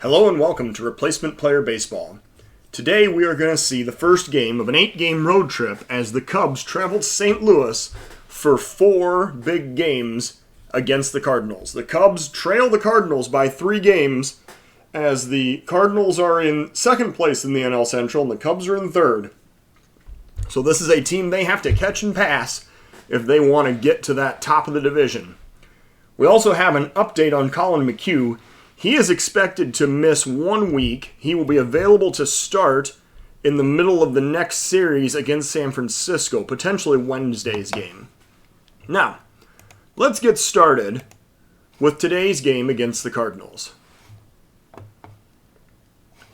Hello and welcome to Replacement Player Baseball. Today we are going to see the first game of an 8-game road trip as the Cubs travel to St. Louis for 4 big games against the Cardinals. The Cubs trail the Cardinals by 3 games as the Cardinals are in second place in the NL Central and the Cubs are in third. So this is a team they have to catch and pass if they want to get to that top of the division. We also have an update on Colin McHugh. He is expected to miss 1 week. He will be available to start in the middle of the next series against San Francisco, potentially Wednesday's game. Now, let's get started with today's game against the Cardinals.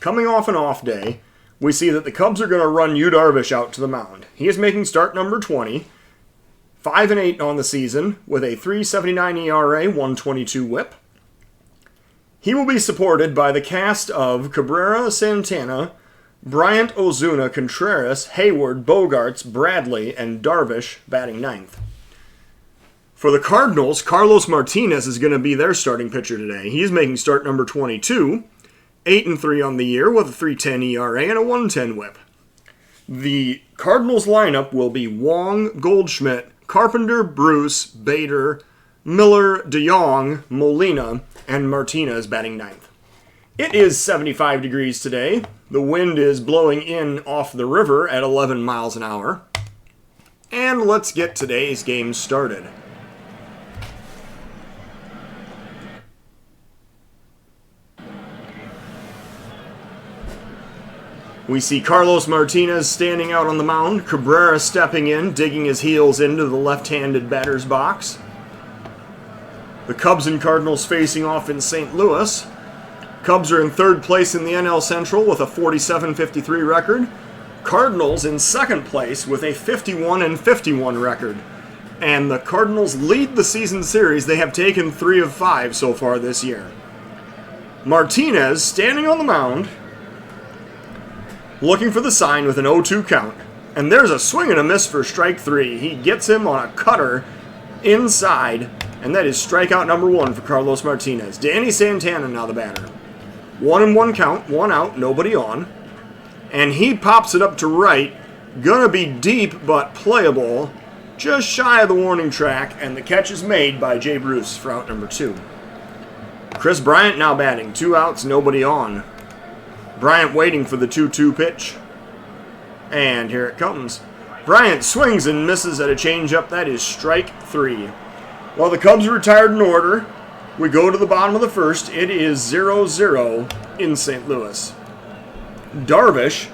Coming off an off day, we see that the Cubs are going to run Yu Darvish out to the mound. He is making start number 20, 5-8 on the season with a 3.79 ERA, 1.22 WHIP. He will be supported by the cast of Cabrera, Santana, Bryant, Ozuna, Contreras, Hayward, Bogarts, Bradley, and Darvish batting ninth. For the Cardinals, Carlos Martinez is going to be their starting pitcher today. He's making start number 22, 8-3 on the year with a 3.10 ERA and a 1.10 WHIP. The Cardinals lineup will be Wong, Goldschmidt, Carpenter, Bruce, Bader, Miller, DeYoung, Molina, and Martinez batting ninth. It is 75 degrees today. The wind is blowing in off the river at 11 miles an hour. And let's get today's game started. We see Carlos Martinez standing out on the mound, Cabrera stepping in, digging his heels into the left-handed batter's box. The Cubs and Cardinals facing off in St. Louis. Cubs are in third place in the NL Central with a 47-53 record. Cardinals in second place with a 51-51 record. And the Cardinals lead the season series. They have taken 3 of 5 so far this year. Martinez standing on the mound, looking for the sign with an 0-2 count. And there's a swing and a miss for strike 3. He gets him on a cutter inside. And that is strikeout number 1 for Carlos Martinez. Danny Santana now the batter. 1-1 count, 1 out, nobody on. And he pops it up to right. Gonna be deep but playable. Just shy of the warning track. And the catch is made by Jay Bruce for out number 2. Chris Bryant now batting. 2 outs, nobody on. Bryant waiting for the 2-2 pitch. And here it comes. Bryant swings and misses at a changeup. That is strike 3. While the Cubs are retired in order, we go to the bottom of the first. It is 0-0 in St. Louis. Darvish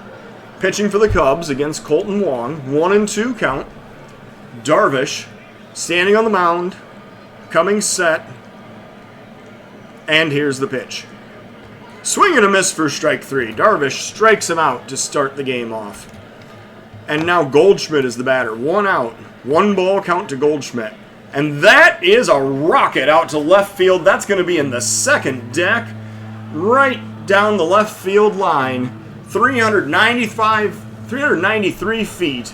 pitching for the Cubs against Colton Wong. 1-2 count. Darvish standing on the mound, coming set. And here's the pitch. Swing and a miss for strike 3. Darvish strikes him out to start the game off. And now Goldschmidt is the batter. 1 out. 1 ball count to Goldschmidt. And that is a rocket out to left field. That's going to be in the second deck, right down the left field line, 393 feet.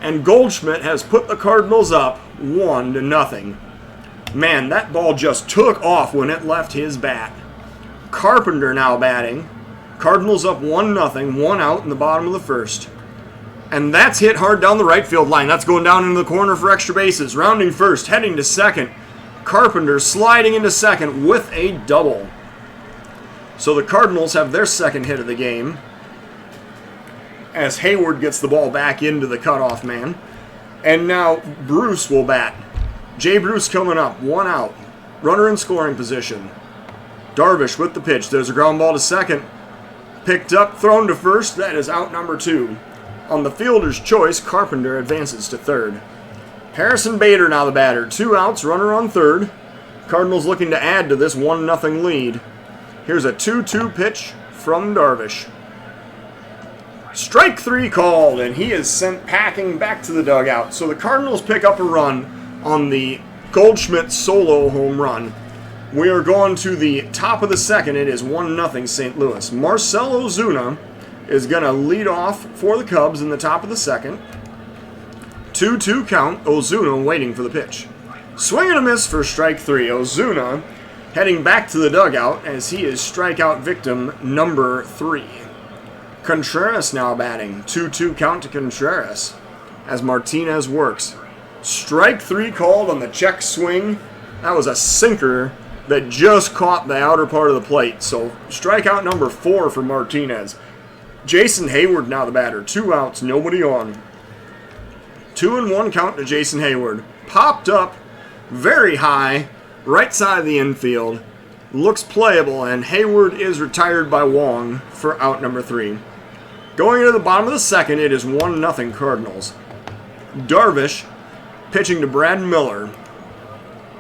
And Goldschmidt has put the Cardinals up 1-0. Man, that ball just took off when it left his bat. Carpenter now batting. Cardinals up 1-0, 1 out in the bottom of the first. And that's hit hard down the right field line. That's going down into the corner for extra bases. Rounding first, heading to second. Carpenter sliding into second with a double. So the Cardinals have their second hit of the game as Hayward gets the ball back into the cutoff man. And now Bruce will bat. Jay Bruce coming up, 1 out. Runner in scoring position. Darvish with the pitch. There's a ground ball to second. Picked up, thrown to first. That is out number 2. On the fielder's choice, Carpenter advances to third. Harrison Bader now the batter. 2 outs, runner on third. Cardinals looking to add to this 1-0 lead. Here's a 2-2 pitch from Darvish. Strike 3 called, and he is sent packing back to the dugout. So the Cardinals pick up a run on the Goldschmidt solo home run. We are going to the top of the second. It is 1-0 St. Louis. Marcell Ozuna is going to lead off for the Cubs in the top of the second. 2-2 count. Ozuna waiting for the pitch. Swing and a miss for strike 3. Ozuna heading back to the dugout as he is strikeout victim number 3. Contreras now batting. 2-2 count to Contreras as Martinez works. Strike 3 called on the check swing. That was a sinker that just caught the outer part of the plate. So strikeout number 4 for Martinez. Jason Hayward now the batter. 2 outs, nobody on. 2-1 count to Jason Hayward. Popped up very high, right side of the infield. Looks playable, and Hayward is retired by Wong for out number 3. Going into the bottom of the second, it is 1-0 Cardinals. Darvish pitching to Brad Miller.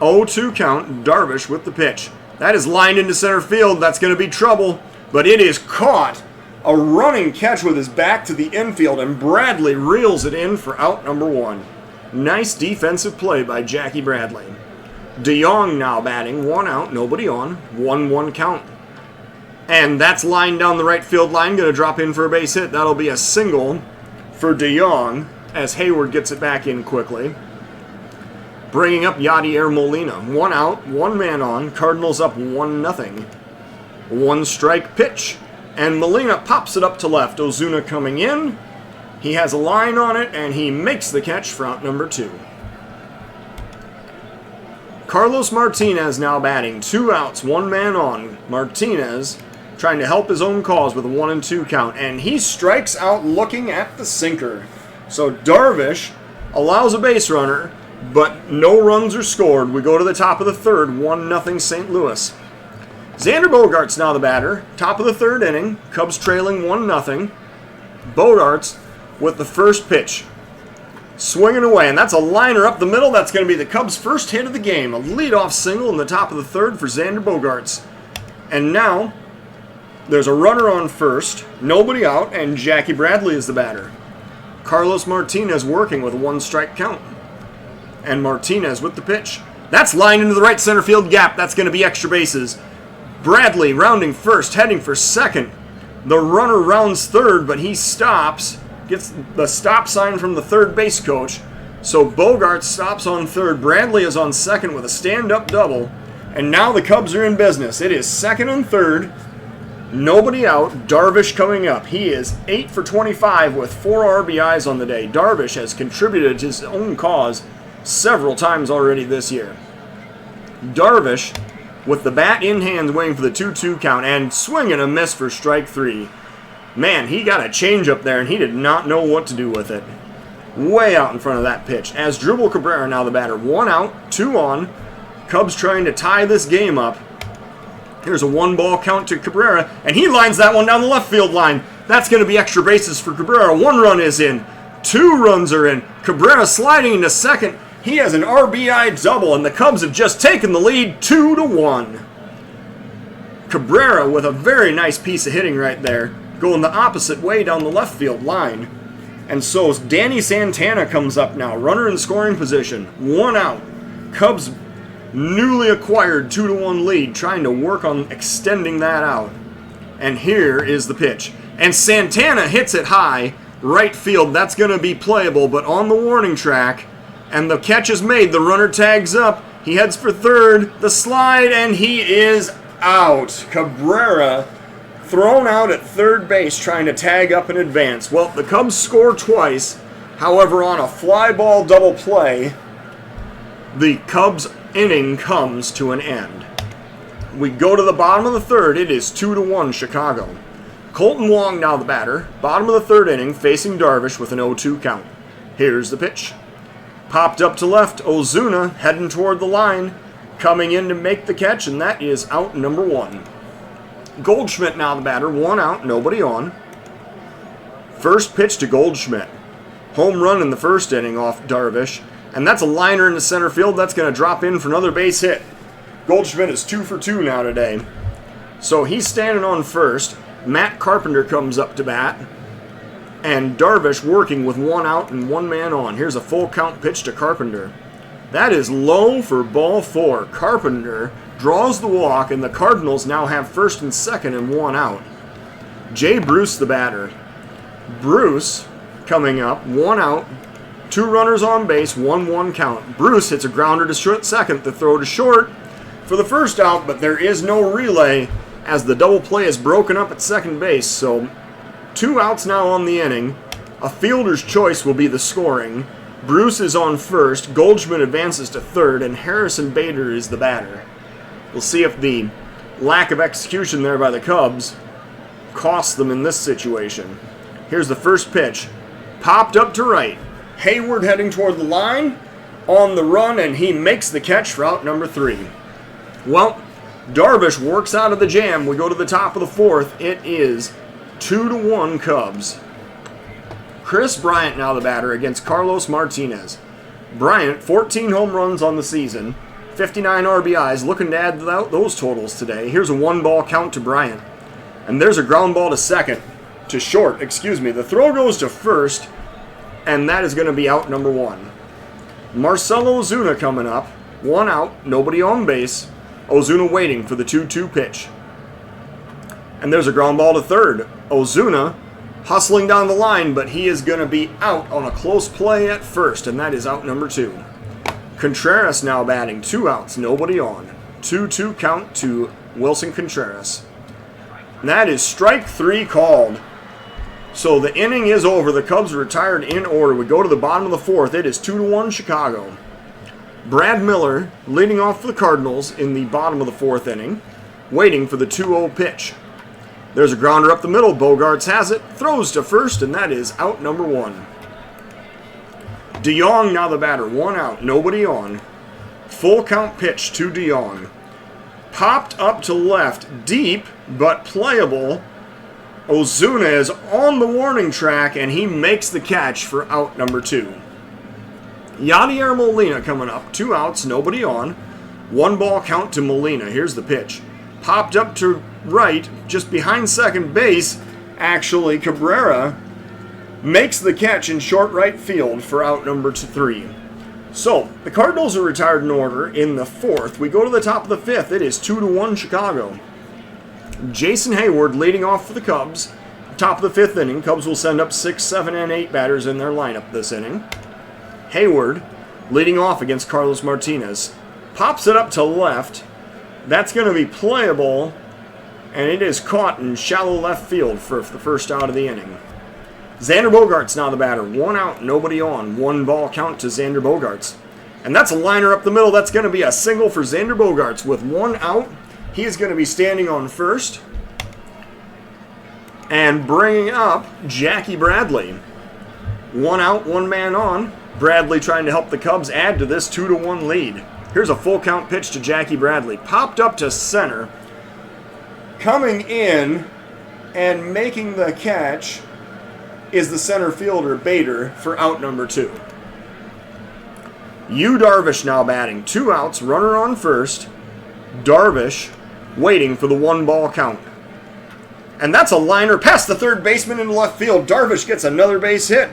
0-2 count, Darvish with the pitch. That is lined into center field. That's going to be trouble, but it is caught. A running catch with his back to the infield, and Bradley reels it in for out number 1. Nice defensive play by Jackie Bradley. DeYoung now batting. 1 out, nobody on. 1-1 count. And that's lined down the right field line, going to drop in for a base hit. That'll be a single for DeYoung as Hayward gets it back in quickly. Bringing up Yadier Molina. 1 out, 1 man on. Cardinals up 1-0. 1 strike pitch. And Molina pops it up to left. Ozuna coming in. He has a line on it, and he makes the catch for out number 2. Carlos Martinez now batting. 2 outs, 1 man on. Martinez trying to help his own cause with a 1-2 count, and he strikes out looking at the sinker. So Darvish allows a base runner, but no runs are scored. We go to the top of the third, 1-0 St. Louis. Xander Bogaerts now the batter. Top of the third inning, Cubs trailing 1-0. Bogaerts with the first pitch. Swinging away, and that's a liner up the middle. That's going to be the Cubs' first hit of the game. A leadoff single in the top of the third for Xander Bogaerts. And now, there's a runner on first, nobody out, and Jackie Bradley is the batter. Carlos Martinez working with a 1-strike count. And Martinez with the pitch. That's lined into the right center field gap. That's going to be extra bases. Bradley rounding first, heading for second. The runner rounds third, but he stops. Gets the stop sign from the third base coach. So Bogaerts stops on third. Bradley is on second with a stand-up double. And now the Cubs are in business. It is second and third. Nobody out. Darvish coming up. He is 8 for 25 with 4 RBIs on the day. Darvish has contributed to his own cause several times already this year. Darvish with the bat in hand waiting for the 2-2 count and swing and a miss for strike 3. Man, he got a change up there and he did not know what to do with it. Way out in front of that pitch. As Dribble Cabrera now the batter. 1 out, 2 on. Cubs trying to tie this game up. Here's a 1-ball count to Cabrera, and he lines that one down the left field line. That's going to be extra bases for Cabrera. 1 run is in. 2 runs are in. Cabrera sliding into second. He has an RBI double, and the Cubs have just taken the lead 2-1. Cabrera with a very nice piece of hitting right there, going the opposite way down the left field line. And so Danny Santana comes up now, runner in scoring position. 1 out. Cubs newly acquired 2-1 lead, trying to work on extending that out. And here is the pitch. And Santana hits it high, right field. That's going to be playable, but on the warning track. And the catch is made. The runner tags up. He heads for third. The slide, and he is out. Cabrera thrown out at third base, trying to tag up in advance. Well, the Cubs score twice. However, on a fly ball double play, the Cubs inning comes to an end. We go to the bottom of the third. It is 2-1 Chicago. Colton Wong now the batter. Bottom of the third inning, facing Darvish with an 0-2 count. Here's the pitch. Popped up to left. Ozuna heading toward the line. Coming in to make the catch, and that is out number 1. Goldschmidt now the batter. 1 out, nobody on. First pitch to Goldschmidt. Home run in the first inning off Darvish. And that's a liner in the center field. That's going to drop in for another base hit. Goldschmidt is 2 for 2 now today. So he's standing on first. Matt Carpenter comes up to bat. And Darvish working with 1 out and 1 man on. Here's a full count pitch to Carpenter. That is low for ball 4. Carpenter draws the walk, and the Cardinals now have first and second and 1 out. Jay Bruce the batter. Bruce coming up, 1 out. 2 runners on base, 1-1 count. Bruce hits a grounder to short second. The throw to short. for the first out, but there is no relay as the double play is broken up at second base. So 2 outs now on the inning. A fielder's choice will be the scoring. Bruce is on first, Goldschmidt advances to third, and Harrison Bader is the batter. We'll see if the lack of execution there by the Cubs costs them in this situation. Here's the first pitch. Popped up to right. Hayward heading toward the line, on the run, and he makes the catch for out number 3. Well, Darvish works out of the jam. We go to the top of the 4th. It is 2-1 Cubs. Chris Bryant now the batter against Carlos Martinez. Bryant, 14 home runs on the season, 59 RBIs, looking to add those totals today. Here's a 1-ball count to Bryant. And there's a ground ball to short. The throw goes to first, and that is going to be out number 1. Marcelo Ozuna coming up. 1 out, nobody on base. Ozuna waiting for the 2-2 pitch. And there's a ground ball to third. Ozuna hustling down the line, but he is going to be out on a close play at first, and that is out number 2. Contreras now batting. 2 outs, nobody on. 2-2 count to Wilson Contreras. And that is strike 3 called. So the inning is over. The Cubs retired in order. We go to the bottom of the 4th. It is 2-1 Chicago. Brad Miller leading off for the Cardinals in the bottom of the 4th inning, waiting for the 2-0 pitch. There's a grounder up the middle. Bogarts has it, throws to first, and that is out number 1. DeYoung now the batter. 1 out, nobody on. Full count pitch to DeYoung. Popped up to left, deep but playable. Ozuna is on the warning track, and he makes the catch for out number 2. Yadier Molina coming up. 2 outs, nobody on. 1-ball count to Molina. Here's the pitch. Popped up to right, just behind second base. Actually, Cabrera makes the catch in short right field for out number 3. So, the Cardinals are retired in order in the 4th. We go to the top of the 5th. It is 2-1 Chicago. Jason Hayward leading off for the Cubs. Top of the 5th inning. Cubs will send up 6, 7, and 8 batters in their lineup this inning. Hayward leading off against Carlos Martinez. Pops it up to left. That's going to be playable, and it is caught in shallow left field for the first out of the inning. Xander Bogaerts now the batter. 1 out, nobody on. 1-ball count to Xander Bogaerts. And that's a liner up the middle. That's going to be a single for Xander Bogaerts. With 1 out, he is going to be standing on first and bringing up Jackie Bradley. 1 out, 1 man on. Bradley trying to help the Cubs add to this 2-1 lead. Here's a full count pitch to Jackie Bradley. Popped up to center. Coming in and making the catch is the center fielder, Bader, for out number 2. Yu Darvish now batting. 2 outs, runner on first. Darvish waiting for the 1-ball count. And that's a liner past the third baseman into left field. Darvish gets another base hit.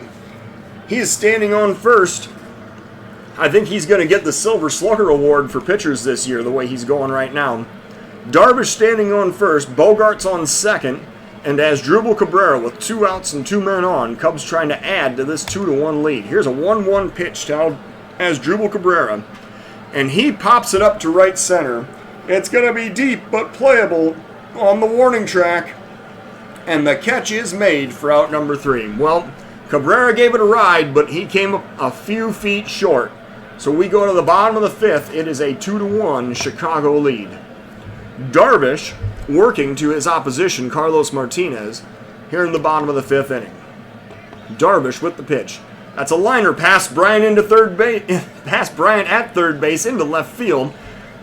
He is standing on first. I think he's going to get the Silver Slugger Award for pitchers this year, the way he's going right now. Darvish standing on first, Bogaerts on second, and Asdrubal Cabrera with 2 outs and 2 men on. Cubs trying to add to this 2-1 lead. Here's a 1-1 pitch to Asdrubal Cabrera, and he pops it up to right center. It's going to be deep but playable on the warning track, and the catch is made for out number 3. Well, Cabrera gave it a ride, but he came up a few feet short. So we go to the bottom of the 5th. It is a 2-1 Chicago lead. Darvish working to his opposition, Carlos Martinez, here in the bottom of the 5th inning. Darvish with the pitch. That's a liner past Bryant into third base, past Bryant at third base into left field.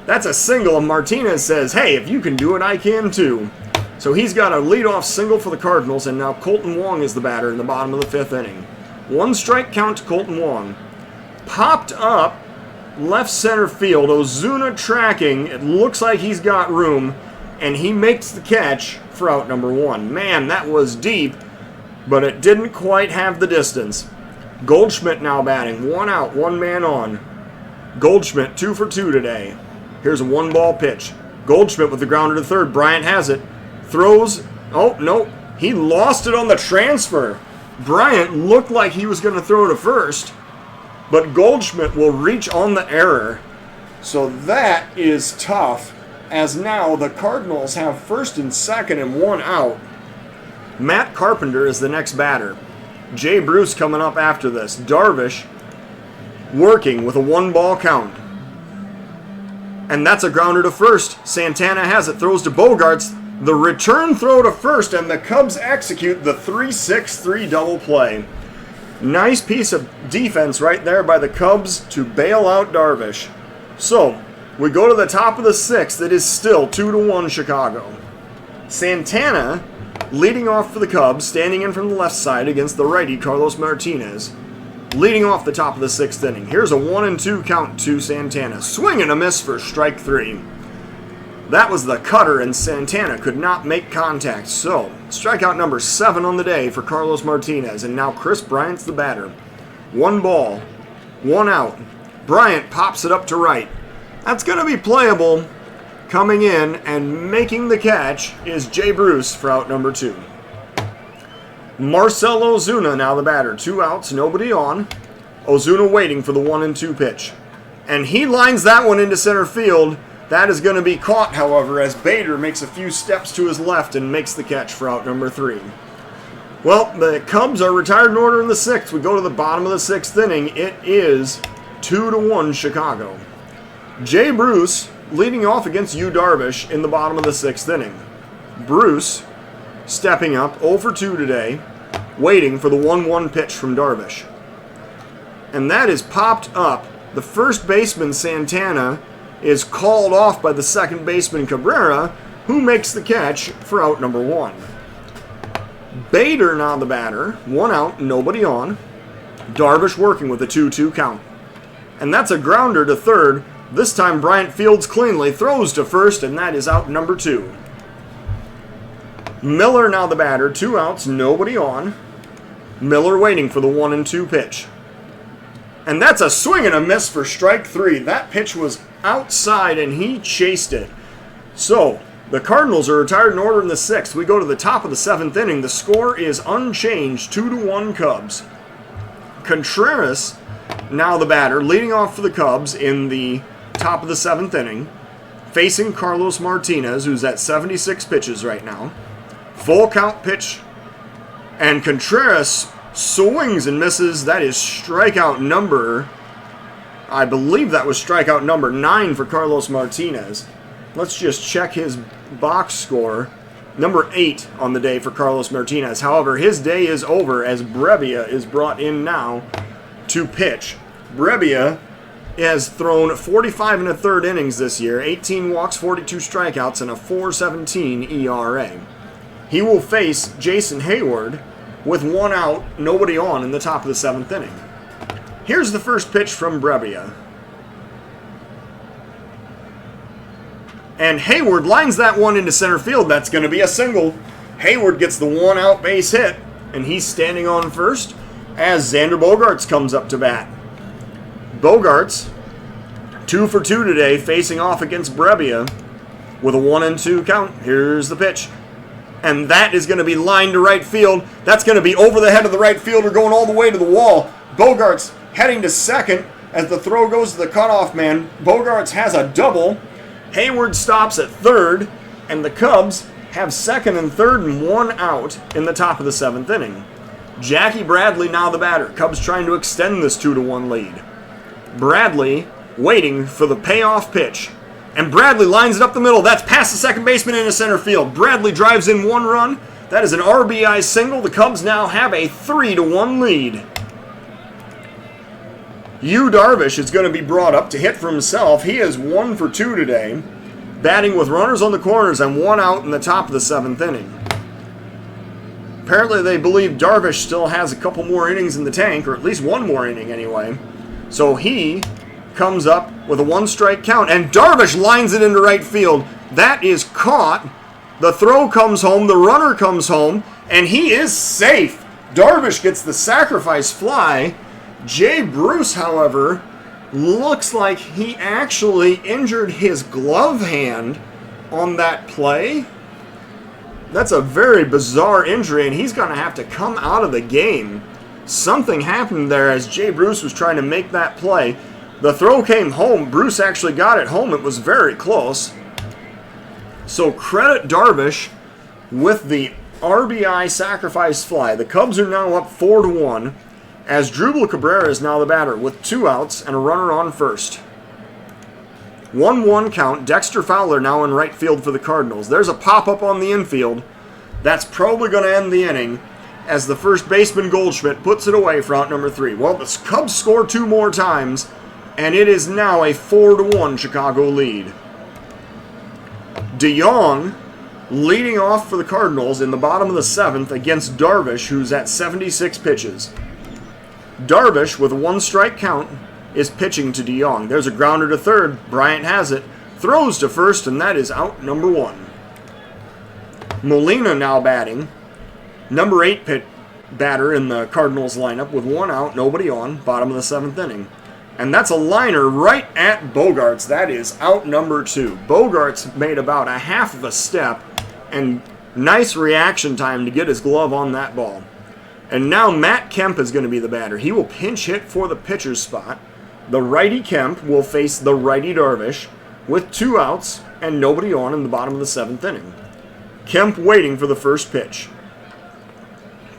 That's a single, and Martinez says, "Hey, if you can do it, I can too." So he's got a leadoff single for the Cardinals, and now Colton Wong is the batter in the bottom of the 5th inning. 1 strike count to Colton Wong. Popped up left center field. Ozuna tracking. It looks like he's got room, and he makes the catch for out number 1. Man, that was deep, but it didn't quite have the distance. Goldschmidt now batting. 1 out, 1 man on. Goldschmidt 2 for 2 today. Here's a 1-ball pitch. Goldschmidt with the grounder to third. Bryant has it. Throws. Oh, no. He lost it on the transfer. Bryant looked like he was going to throw to first, but Goldschmidt will reach on the error So that is tough, as now the Cardinals have first and second and one out. Matt Carpenter is the next batter. Jay Bruce coming up after this. Darvish working with a 1-ball count. And that's a grounder to first. Santana has it, throws to Bogarts. The return throw to first, and the Cubs execute the 3-6-3 double play. Nice piece of defense right there by the Cubs to bail out Darvish. So, we go to the top of the sixth. It is still 2-1 Chicago. Santana leading off for the Cubs, standing in from the left side against the righty Carlos Martinez. Leading off the top of the sixth inning. Here's a 1-2 count to Santana. Swing and a miss for strike 3. That was the cutter, and Santana could not make contact. So, strikeout number 7 on the day for Carlos Martinez. And now Chris Bryant's the batter. 1 ball, 1 out. Bryant pops it up to right. That's going to be playable. Coming in and making the catch is Jay Bruce for out number 2. Marcell Ozuna now the batter. 2 outs, nobody on. Ozuna waiting for the 1-2 pitch. And he lines that one into center field. That is going to be caught, however, as Bader makes a few steps to his left and makes the catch for out number 3. Well, the Cubs are retired in order in the 6th. We go to the bottom of the 6th inning. It is 2-1 Chicago. Jay Bruce leading off against Yu Darvish in the bottom of the 6th inning. Bruce stepping up 0 for 2 today, waiting for the 1-1 pitch from Darvish. And that is popped up. The first baseman, Santana, is called off by the second baseman, Cabrera, who makes the catch for out number 1. Bader now the batter. 1 out, nobody on. Darvish working with a 2-2 count. And that's a grounder to third. This time Bryant fields cleanly, throws to first, and that is out number 2. Miller now the batter. 2 outs, nobody on. Miller waiting for the 1-2 pitch. And that's a swing and a miss for strike 3. That pitch was outside, and he chased it. So, the Cardinals are retired in order in the 6th. We go to the top of the 7th inning. The score is unchanged, 2-1 Cubs. Contreras, now the batter, leading off for the Cubs in the top of the 7th inning, facing Carlos Martinez, who's at 76 pitches right now. Full count pitch, and Contreras swings and misses. That is strikeout number, I believe that was strikeout number 9 for Carlos Martinez. Let's just check his box score. Number 8 on the day for Carlos Martinez. However, his day is over as Brebbia is brought in now to pitch. Brebbia has thrown 45 1/3 innings this year, 18 walks, 42 strikeouts, and a 4.17 ERA. He will face Jason Hayward with 1 out, nobody on in the top of the 7th inning. Here's the first pitch from Brebbia. And Hayward lines that one into center field. That's going to be a single. Hayward gets the 1 out base hit, and he's standing on first as Xander Bogaerts comes up to bat. Bogaerts, 2 for 2 today, facing off against Brebbia with a 1-2 count. Here's the pitch. And that is going to be lined to right field. That's going to be over the head of the right fielder, going all the way to the wall. Bogaerts heading to second as the throw goes to the cutoff man. Bogaerts has a double. Hayward stops at third, and the Cubs have second and third and 1 out in the top of the 7th inning. Jackie Bradley now the batter. Cubs trying to extend this 2-1 lead. Bradley waiting for the payoff pitch. And Bradley lines it up the middle. That's past the second baseman into center field. Bradley drives in 1 run. That is an RBI single. The Cubs now have a 3-1 lead. Yu Darvish is going to be brought up to hit for himself. He is 1 for 2 today, batting with runners on the corners and 1 out in the top of the 7th inning. Apparently they believe Darvish still has a couple more innings in the tank, or at least 1 more inning anyway. So he comes up with a 1-strike count, and Darvish lines it into right field. That is caught. The throw comes home, the runner comes home, and he is safe. Darvish gets the sacrifice fly. Jay Bruce, however, looks like he actually injured his glove hand on that play. That's a very bizarre injury, and he's going to have to come out of the game. Something happened there as Jay Bruce was trying to make that play. The throw came home. Bruce actually got it home. It was very close. So credit Darvish with the RBI sacrifice fly. The Cubs are now up 4-1 as Drupal Cabrera is now the batter with 2 outs and a runner on first. 1-1 count. Dexter Fowler now in right field for the Cardinals. There's a pop-up on the infield. That's probably going to end the inning as the first baseman Goldschmidt puts it away for out number 3. Well, the Cubs score 2 more times, and it is now a 4-1 Chicago lead. DeYoung leading off for the Cardinals in the bottom of the 7th against Darvish, who's at 76 pitches. Darvish, with a 1-strike count, is pitching to DeYoung. There's a grounder to third. Bryant has it. Throws to first, and that is out number 1. Molina now batting. Number 8 batter in the Cardinals lineup with 1 out, nobody on, bottom of the 7th inning. And that's a liner right at Bogaerts. That is out number 2. Bogaerts made about a half of a step, and nice reaction time to get his glove on that ball. And now Matt Kemp is going to be the batter. He will pinch hit for the pitcher's spot. The righty Kemp will face the righty Darvish with 2 outs and nobody on in the bottom of the 7th inning. Kemp waiting for the first pitch.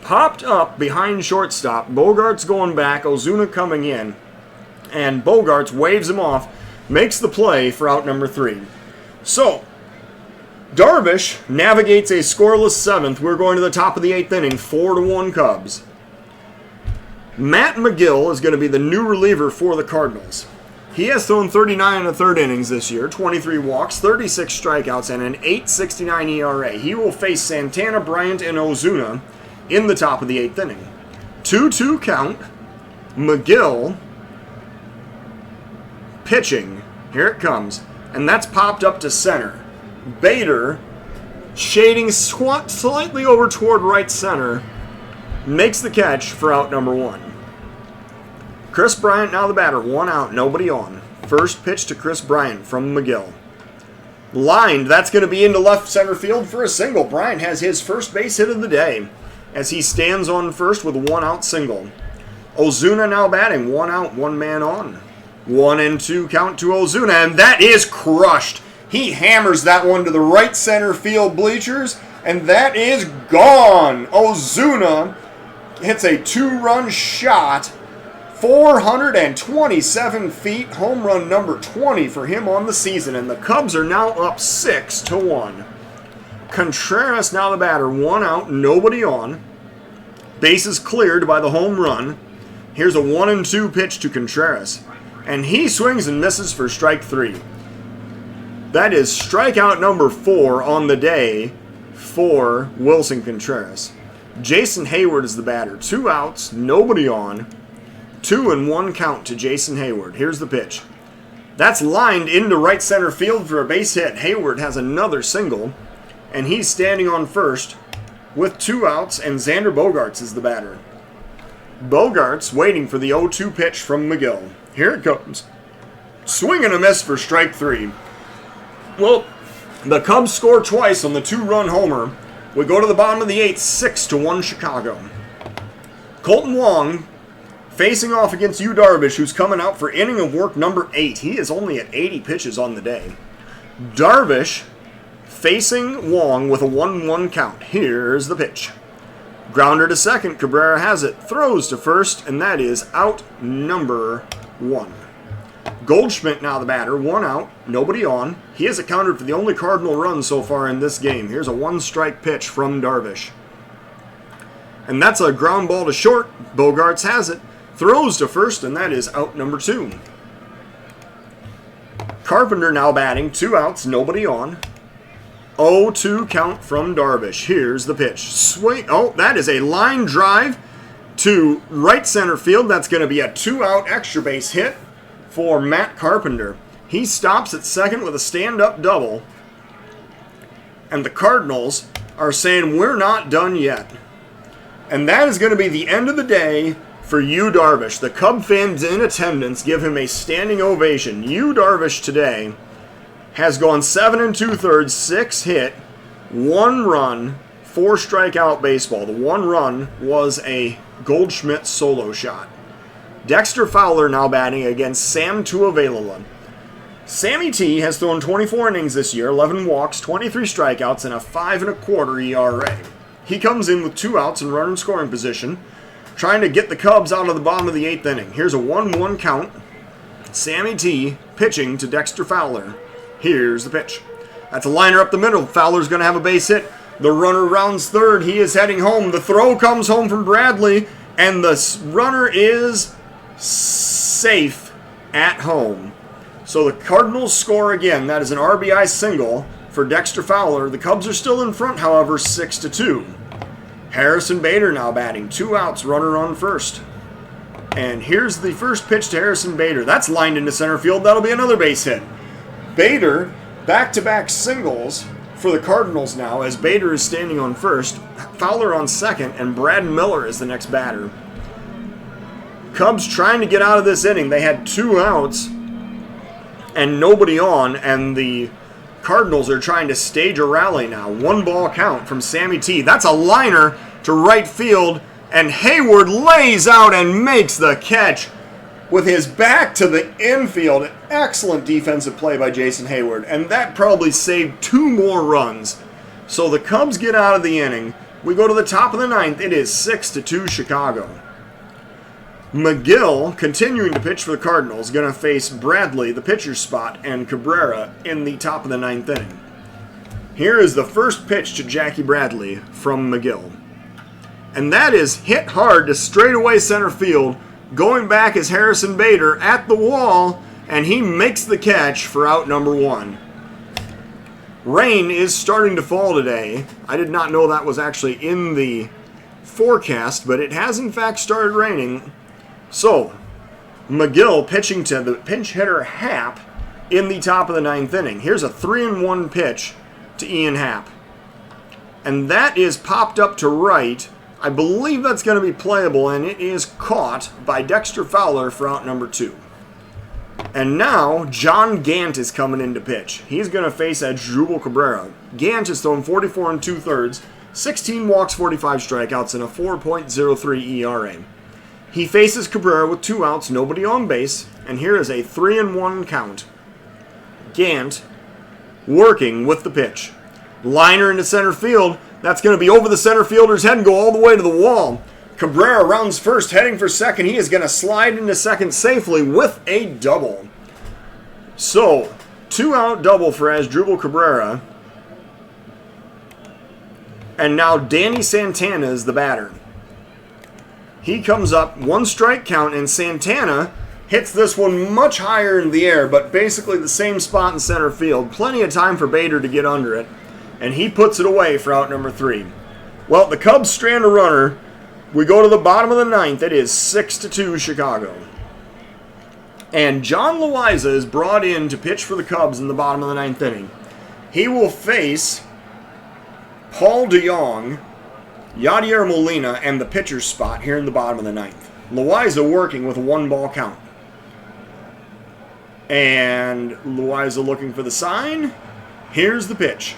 Popped up behind shortstop. Bogaerts going back. Ozuna coming in. And Bogaerts waves him off. Makes the play for out number 3. So, Darvish navigates a scoreless 7th. We're going to the top of the 8th inning. 4-1 Cubs. Matt McGill is going to be the new reliever for the Cardinals. He has thrown 39 1/3 innings this year, 23 walks, 36 strikeouts, and an 8.69 ERA. He will face Santana, Bryant, and Ozuna in the top of the 8th inning. 2-2 count. McGill pitching. Here it comes. And that's popped up to center. Bader, shading slightly over toward right center, makes the catch for out number 1. Chris Bryant now the batter. 1 out, nobody on. First pitch to Chris Bryant from McGill. Lined, that's going to be into left center field for a single. Bryant has his first base hit of the day as he stands on first with a 1-out single. Ozuna now batting. 1 out, 1 man on. 1-2 count to Ozuna, and that is crushed. He hammers that one to the right center field bleachers, and that is gone. Ozuna hits a 2-run shot, 427 feet, home run number 20 for him on the season, and the Cubs are now up 6-1. Contreras now the batter. 1 out, nobody on. Bases cleared by the home run. Here's a 1-2 pitch to Contreras, and he swings and misses for strike 3. That is strikeout number 4 on the day for Wilson Contreras. Jason Hayward is the batter. 2 outs, nobody on. 2-1 count to Jason Hayward. Here's the pitch. That's lined into right center field for a base hit. Hayward has another single, and he's standing on first with 2 outs, and Xander Bogaerts is the batter. Bogaerts waiting for the 0-2 pitch from McGill. Here it comes. Swing and a miss for strike 3. Well, the Cubs score twice on the 2-run homer. We go to the bottom of the 8th, 6-1 Chicago. Colton Wong facing off against Yu Darvish, who's coming out for inning of work number 8. He is only at 80 pitches on the day. Darvish facing Wong with a 1-1 count. Here's the pitch. Grounder to second. Cabrera has it. Throws to first, and that is out number 1. Goldschmidt now the batter. 1 out. Nobody on. He has accounted for the only Cardinal run so far in this game. Here's a 1-strike pitch from Darvish. And that's a ground ball to short. Bogaerts has it. Throws to first, and that is out number 2. Carpenter now batting. 2 outs, nobody on. 0-2 count from Darvish. Here's the pitch. Swing. Oh, that is a line drive to right center field. That's going to be a 2-out extra base hit for Matt Carpenter. He stops at second with a stand-up double. And the Cardinals are saying, we're not done yet. And that is going to be the end of the day for Yu Darvish. The Cub fans in attendance give him a standing ovation. Yu Darvish today has gone 7 2/3, 6 hit, 1 run, 4 strikeout baseball. The 1 run was a Goldschmidt solo shot. Dexter Fowler now batting against Sam Tuivailala. Sammy T has thrown 24 innings this year, 11 walks, 23 strikeouts, and a 5.25 ERA. He comes in with 2 outs and runner in scoring position, trying to get the Cubs out of the bottom of the 8th inning. Here's a 1-1 count. Sammy T pitching to Dexter Fowler. Here's the pitch. That's a liner up the middle. Fowler's going to have a base hit. The runner rounds third. He is heading home. The throw comes home from Bradley, and the runner is safe at home. So the Cardinals score again. That is an RBI single for Dexter Fowler. The Cubs are still in front, however, 6-2. Harrison Bader now batting. 2 outs, runner on first. And here's the first pitch to Harrison Bader. That's lined into center field. That'll be another base hit. Bader, back-to-back singles for the Cardinals now, as Bader is standing on first, Fowler on second, and Brad Miller is the next batter. Cubs trying to get out of this inning. They had 2 outs and nobody on, and the Cardinals are trying to stage a rally now. 1-ball count from Sammy T. That's a liner to right field, and Hayward lays out and makes the catch with his back to the infield. Excellent defensive play by Jason Hayward, and that probably saved 2 more runs. So the Cubs get out of the inning. We go to the top of the 9th. It is 6-2 Chicago. McGill, continuing to pitch for the Cardinals, going to face Bradley, the pitcher's spot, and Cabrera in the top of the 9th inning. Here is the first pitch to Jackie Bradley from McGill. And that is hit hard to straightaway center field. Going back is Harrison Bader at the wall, and he makes the catch for out number 1. Rain is starting to fall today. I did not know that was actually in the forecast, but it has in fact started raining. So, McGill pitching to the pinch hitter Happ in the top of the 9th inning. Here's a 3-1 pitch to Ian Happ. And that is popped up to right. I believe that's going to be playable, and it is caught by Dexter Fowler for out number 2. And now, John Gant is coming in to pitch. He's going to face Asdrubal Cabrera. Gant has thrown 44 2/3, 16 walks, 45 strikeouts, and a 4.03 ERA. He faces Cabrera with 2 outs, nobody on base, and here is a 3-1 count. Gant working with the pitch. Liner into center field. That's going to be over the center fielder's head and go all the way to the wall. Cabrera rounds first, heading for second. He is going to slide into second safely with a double. So, 2-out double for Asdrubal Cabrera. And now Danny Santana is the batter. He comes up, 1 strike count, and Santana hits this one much higher in the air, but basically the same spot in center field. Plenty of time for Bader to get under it, and he puts it away for out number 3. Well, the Cubs strand a runner. We go to the bottom of the 9th. It is 6-2 Chicago. And John Loaiza is brought in to pitch for the Cubs in the bottom of the 9th inning. He will face Paul DeJong, Yadier Molina, and the pitcher's spot here in the bottom of the 9th. Loaiza working with a 1-ball count. And Loaiza looking for the sign. Here's the pitch.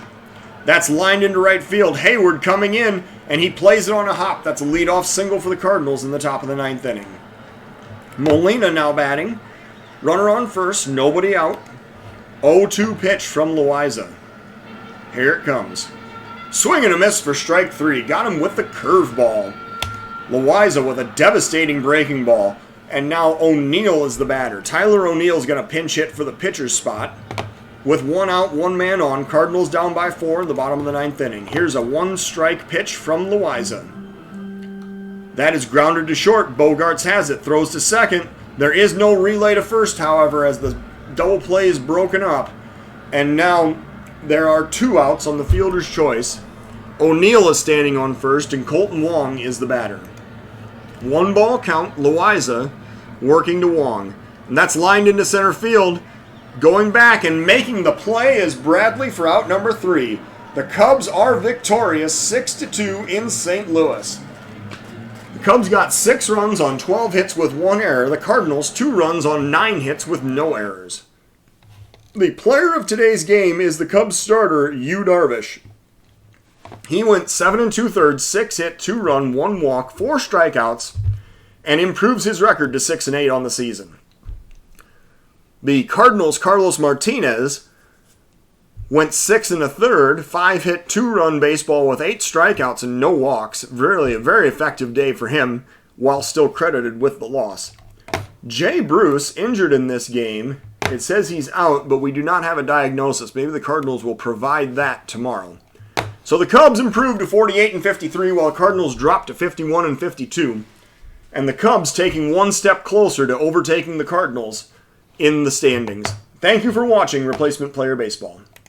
That's lined into right field. Hayward coming in, and he plays it on a hop. That's a leadoff single for the Cardinals in the top of the 9th inning. Molina now batting. Runner on first, nobody out. 0-2 pitch from Loaiza. Here it comes. Swing and a miss for strike 3. Got him with the curveball. Loaiza with a devastating breaking ball. And now O'Neill is the batter. Tyler O'Neill is going to pinch hit for the pitcher's spot. With 1 out, 1 man on. Cardinals down by 4 in the bottom of the 9th inning. Here's a 1-strike pitch from Loaiza. That is grounded to short. Bogarts has it. Throws to second. There is no relay to first, however, as the double play is broken up. And now there are 2 outs on the fielder's choice. O'Neill is standing on first, and Colton Wong is the batter. 1-ball count, Loaiza working to Wong. And that's lined into center field. Going back and making the play is Bradley for out number 3. The Cubs are victorious 6-2 in St. Louis. The Cubs got 6 runs on 12 hits with 1 error. The Cardinals 2 runs on 9 hits with no errors. The player of today's game is the Cubs starter, Yu Darvish. He went 7 2/3, 6 hit, 2 run, 1 walk, 4 strikeouts, and improves his record to 6-8 on the season. The Cardinals' Carlos Martinez went 6 1/3, 5-hit, 2-run baseball with 8 strikeouts and no walks. Really a very effective day for him, while still credited with the loss. Jay Bruce, injured in this game. It says he's out, but we do not have a diagnosis. Maybe the Cardinals will provide that tomorrow. So the Cubs improved to 48-53, while the Cardinals dropped to 51-52. And the Cubs taking one step closer to overtaking the Cardinals in the standings. Thank you for watching Replacement Player Baseball.